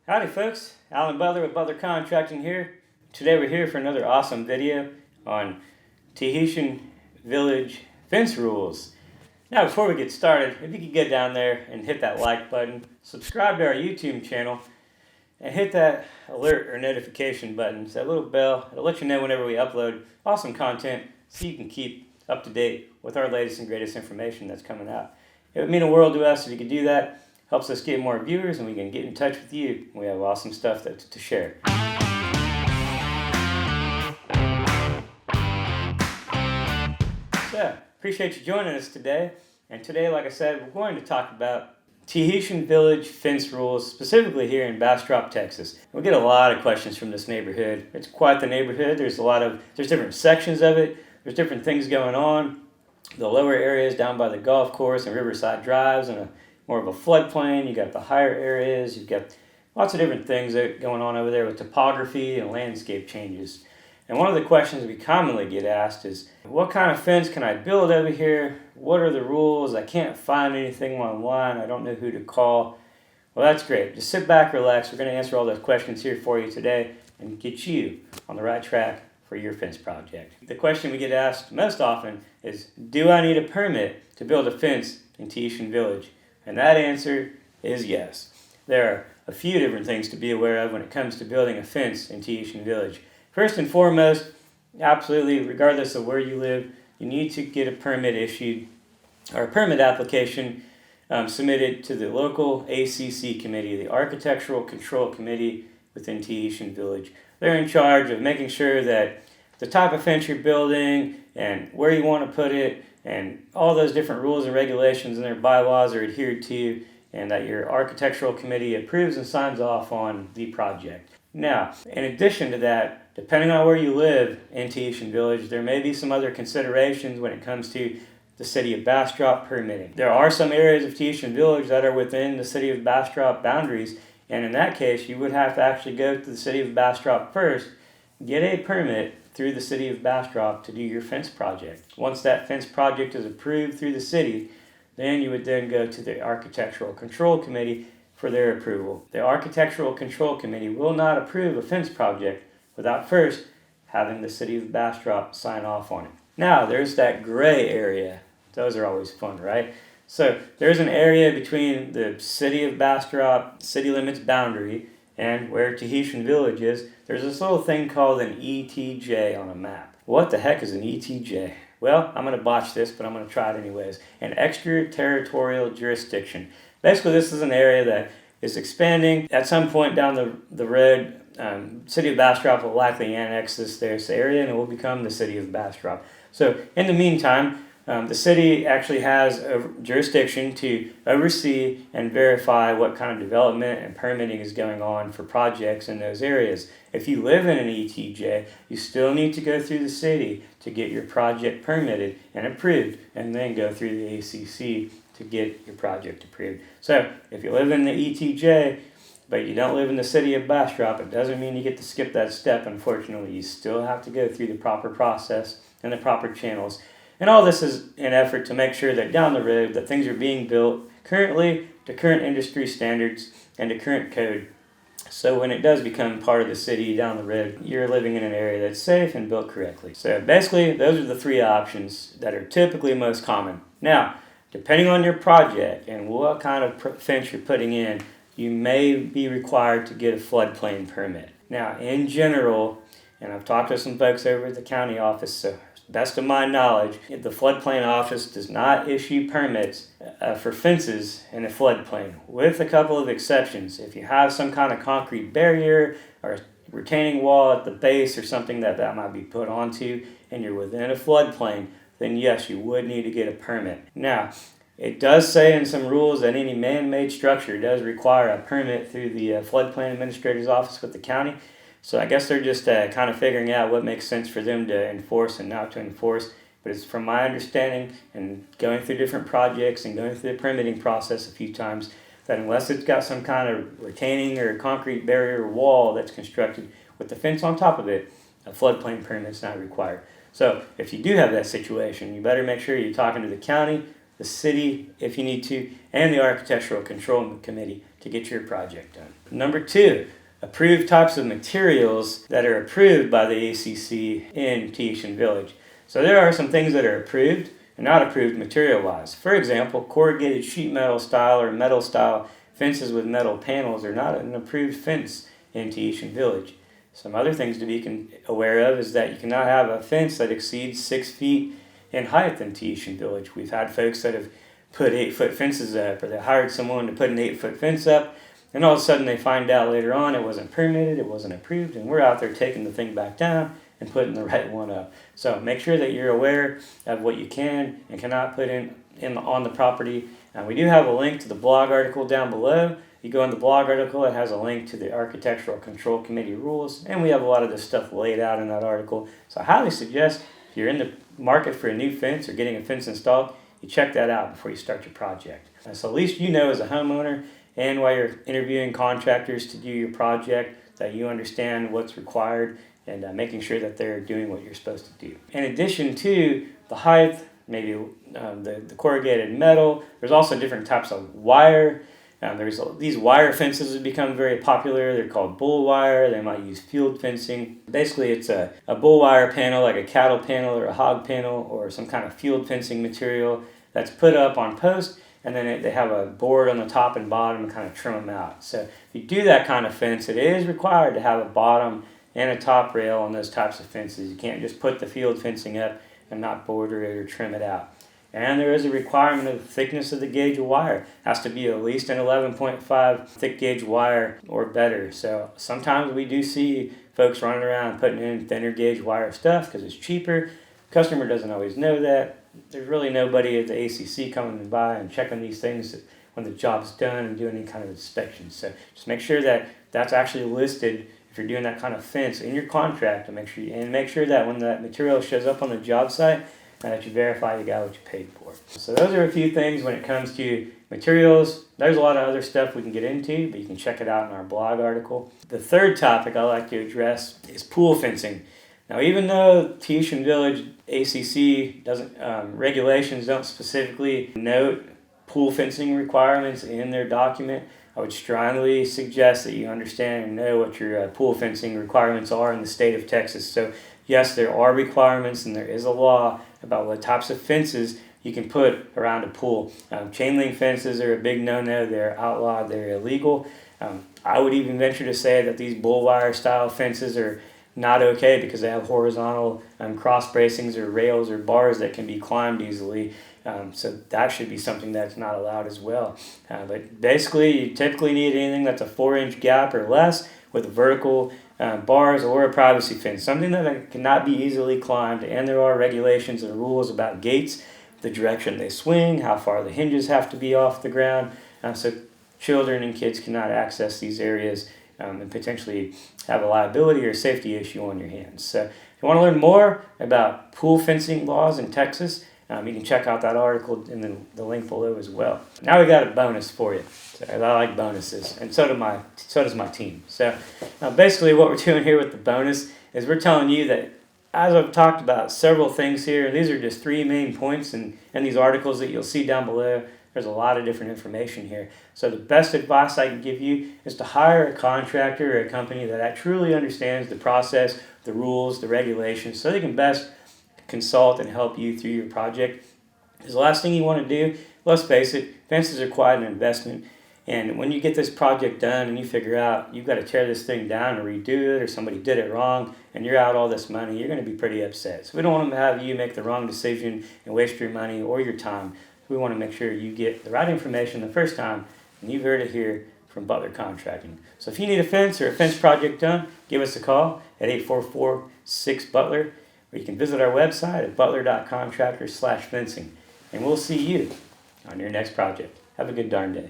Howdy folks, Alan Butler with Butler Contracting here. Today we're here for another awesome video on Tahitian Village Fence rules. Now before we get started, if you could get down there and hit that like button, subscribe to our YouTube channel, and hit that alert or notification button. It's that little bell. It'll let you know whenever we upload awesome content so you can keep up to date with our latest and greatest information that's coming out. It would mean a world to us if you could do that. Helps us get more viewers and we can get in touch with you. We have awesome stuff to share. So, appreciate you joining us today. And today, like I said, we're going to talk about Tahitian Village Fence rules, specifically here in Bastrop, Texas. We get a lot of questions from this neighborhood. It's quite the neighborhood. There's different sections of it. There's different things going on. The lower areas down by the golf course and Riverside Drives and more of a floodplain. You got the higher areas. You've got lots of different things going on over there with topography and landscape changes. And one of the questions we commonly get asked is, what kind of fence can I build over here? What are the rules? I can't find anything online. I don't know who to call. Well, that's great. Just sit back, relax. We're going to answer all those questions here for you today and get you on the right track for your fence project. The question we get asked most often is, do I need a permit to build a fence in Tahitian Village? And that answer is yes. There are a few different things to be aware of when it comes to building a fence in Tahitian Village. First and foremost, absolutely, regardless of where you live, you need to get a permit issued or a permit application submitted to the local ACC committee, the Architectural Control Committee within Tahitian Village. They're in charge of making sure that the type of fence you're building and where you want to put it and all those different rules and regulations and their bylaws are adhered to, and that your architectural committee approves and signs off on the project. Now, in addition to that, depending on where you live in Tahitian Village, there may be some other considerations when it comes to the city of Bastrop permitting. There are some areas of Tahitian Village that are within the city of Bastrop boundaries, and in that case, you would have to actually go to the city of Bastrop first, get a permit through the city of Bastrop to do your fence project. Once that fence project is approved through the city, then you would then go to the Architectural Control Committee for their approval. The Architectural Control Committee will not approve a fence project without first having the city of Bastrop sign off on it. Now, there's that gray area. Those are always fun, right? So there's an area between the city of Bastrop, city limits boundary, and where Tahitian Village is. There's this little thing called an ETJ on a map. What the heck is an ETJ? Well, I'm going to botch this, but I'm going to try it anyways. An extraterritorial jurisdiction. Basically, this is an area that is expanding. At some point down the road, city of Bastrop will likely annex this area and it will become the city of Bastrop. So in the meantime, the city actually has a jurisdiction to oversee and verify what kind of development and permitting is going on for projects in those areas. If you live in an ETJ, you still need to go through the city to get your project permitted and approved, and then go through the ACC to get your project approved. So if you live in the ETJ, but you don't live in the city of Bastrop, it doesn't mean you get to skip that step. Unfortunately, you still have to go through the proper process and the proper channels. And all this is an effort to make sure that down the road that things are being built currently to current industry standards and to current code. So when it does become part of the city down the road, you're living in an area that's safe and built correctly. So basically, those are the three options that are typically most common. Now, depending on your project and what kind of fence you're putting in, you may be required to get a floodplain permit. Now, in general, and I've talked to some folks over at the county office, so best of my knowledge, the floodplain office does not issue permits for fences in a floodplain, with a couple of exceptions. If you have some kind of concrete barrier or retaining wall at the base or something that might be put onto, and you're within a floodplain, then yes, you would need to get a permit. Now, it does say in some rules that any man-made structure does require a permit through the floodplain administrator's office with the county. So I guess they're just kind of figuring out what makes sense for them to enforce and not to enforce. But it's from my understanding and going through different projects and going through the permitting process a few times, that unless it's got some kind of retaining or concrete barrier wall that's constructed with the fence on top of it, a floodplain permit is not required. So if you do have that situation, you better make sure you're talking to the county, the city, if you need to, and the Architectural Control Committee to get your project done. Number 2, approved types of materials that are approved by the ACC in Tahitian Village. So there are some things that are approved and not approved material-wise. For example, corrugated sheet metal style or metal style fences with metal panels are not an approved fence in Tahitian Village. Some other things to be aware of is that you cannot have a fence that exceeds 6 feet in height in Tahitian Village. We've had folks that have put 8-foot fences up, or they hired someone to put an 8-foot fence up, and all of a sudden they find out later on it wasn't permitted, it wasn't approved, and we're out there taking the thing back down and putting the right one up. So make sure that you're aware of what you can and cannot put on the property. We do have a link to the blog article down below. You go in the blog article, it has a link to the Architectural Control Committee rules, and we have a lot of this stuff laid out in that article. So I highly suggest if you're in the market for a new fence or getting a fence installed, you check that out before you start your project. So at least you know as a homeowner, and while you're interviewing contractors to do your project, that you understand what's required and making sure that they're doing what you're supposed to do. In addition to the height, maybe the corrugated metal, there's also different types of wire. These wire fences have become very popular. They're called bull wire. They might use field fencing. Basically, it's a bull wire panel, like a cattle panel or a hog panel, or some kind of field fencing material that's put up on posts, and then they have a board on the top and bottom to kind of trim them out. So if you do that kind of fence, it is required to have a bottom and a top rail on those types of fences. You can't just put the field fencing up and not border it or trim it out. And there is a requirement of the thickness of the gauge of wire. It has to be at least an 11.5 thick gauge wire or better. So sometimes we do see folks running around putting in thinner gauge wire stuff because it's cheaper. Customer doesn't always know that. There's really nobody at the ACC coming by and checking these things when the job's done and doing any kind of inspection. So just make sure that that's actually listed if you're doing that kind of fence in your contract, and make sure that when that material shows up on the job site, that you verify you got what you paid for. So those are a few things when it comes to materials. There's a lot of other stuff we can get into, but you can check it out in our blog article. The third topic I'd like to address is pool fencing. Now, even though Tahitian Village ACC regulations don't specifically note pool fencing requirements in their document, I would strongly suggest that you understand and know what your pool fencing requirements are in the state of Texas. So yes, there are requirements and there is a law about what types of fences you can put around a pool. Chain link fences are a big no-no. They're outlawed. They're illegal. I would even venture to say that these bull wire style fences are not okay because they have horizontal cross bracings or rails or bars that can be climbed easily. So that should be something that's not allowed as well. But basically, you typically need anything that's a 4-inch gap or less with vertical bars or a privacy fence, something that cannot be easily climbed. And there are regulations and rules about gates, the direction they swing, how far the hinges have to be off the ground. So children and kids cannot access these areas and potentially have a liability or safety issue on your hands. So if you want to learn more about pool fencing laws in Texas, you can check out that article in the link below as well. Now we got a bonus for you. So I like bonuses, and so does my team. So basically what we're doing here with the bonus is we're telling you that, as I've talked about several things here, these are just 3 main points in these articles that you'll see down below. There's a lot of different information here. So the best advice I can give you is to hire a contractor or a company that truly understands the process, the rules, the regulations, so they can best consult and help you through your project. Because the last thing you want to do, let's face it, fences are quite an investment. And when you get this project done and you figure out you've got to tear this thing down and redo it, or somebody did it wrong and you're out all this money, you're going to be pretty upset. So we don't want to have you make the wrong decision and waste your money or your time. We want to make sure you get the right information the first time, and you've heard it here from Butler Contracting. So if you need a fence or a fence project done, give us a call at 844-6-BUTLER, or you can visit our website at butler.contractors/fencing, and we'll see you on your next project. Have a good darn day.